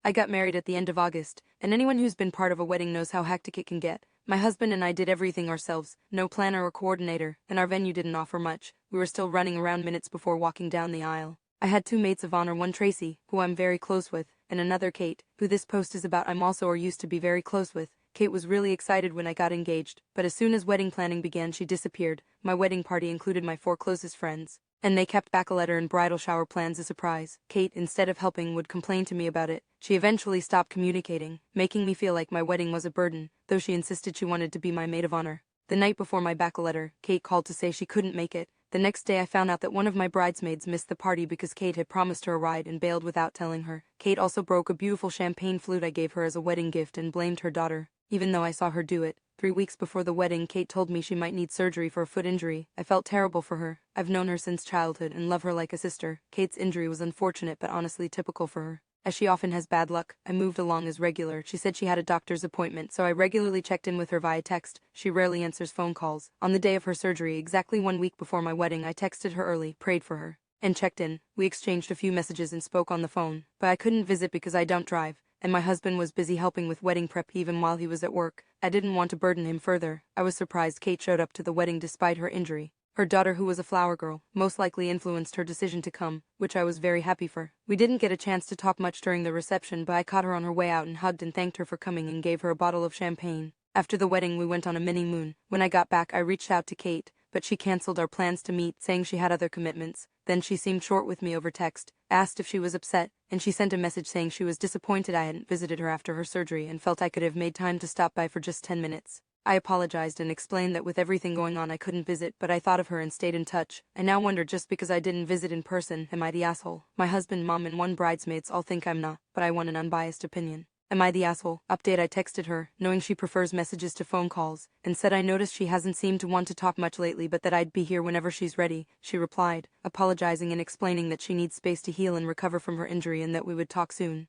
I got married at the end of August, and anyone who's been part of a wedding knows how hectic it can get. My husband and I did everything ourselves, no planner or coordinator, and our venue didn't offer much. We were still running around minutes before walking down the aisle. I had two maids of honor, one Tracey, who I'm very close with, and another Cate, who this post is about. I'm also or used to be very close with. Cate was really excited when I got engaged, but as soon as wedding planning began she disappeared. My wedding party included my four closest friends, and they kept bachelorette and bridal shower plans a surprise. Cate, instead of helping, would complain to me about it. She eventually stopped communicating, making me feel like my wedding was a burden, though she insisted she wanted to be my maid of honor. The night before my bachelorette, Cate called to say she couldn't make it. The next day I found out that one of my bridesmaids missed the party because Cate had promised her a ride and bailed without telling her. Cate also broke a beautiful champagne flute I gave her as a wedding gift and blamed her daughter, even though I saw her do it. 3 weeks before the wedding, Cate told me she might need surgery for a foot injury. I felt terrible for her. I've known her since childhood and love her like a sister. Cate's injury was unfortunate but honestly typical for her. As she often has bad luck, I moved along as regular. She said she had a doctor's appointment, so I regularly checked in with her via text. She rarely answers phone calls. On the day of her surgery, exactly 1 week before my wedding, I texted her early, prayed for her, and checked in. We exchanged a few messages and spoke on the phone, but I couldn't visit because I don't drive, and my husband was busy helping with wedding prep even while he was at work. I didn't want to burden him further. I was surprised Cate showed up to the wedding despite her injury. Her daughter, who was a flower girl, most likely influenced her decision to come, which I was very happy for. We didn't get a chance to talk much during the reception, but I caught her on her way out and hugged and thanked her for coming and gave her a bottle of champagne. After the wedding we went on a mini moon. When I got back I reached out to Cate, but she cancelled our plans to meet, saying she had other commitments. Then she seemed short with me over text, asked if she was upset, and she sent a message saying she was disappointed I hadn't visited her after her surgery and felt I could have made time to stop by for just 10 minutes. I apologized and explained that with everything going on I couldn't visit, but I thought of her and stayed in touch. I now wonder, just because I didn't visit in person, am I the asshole? My husband, mom, and one bridesmaids all think I'm not, but I want an unbiased opinion. Am I the asshole? Update: I texted her, knowing she prefers messages to phone calls, and said I noticed she hasn't seemed to want to talk much lately but that I'd be here whenever she's ready. She replied, apologizing and explaining that she needs space to heal and recover from her injury and that we would talk soon.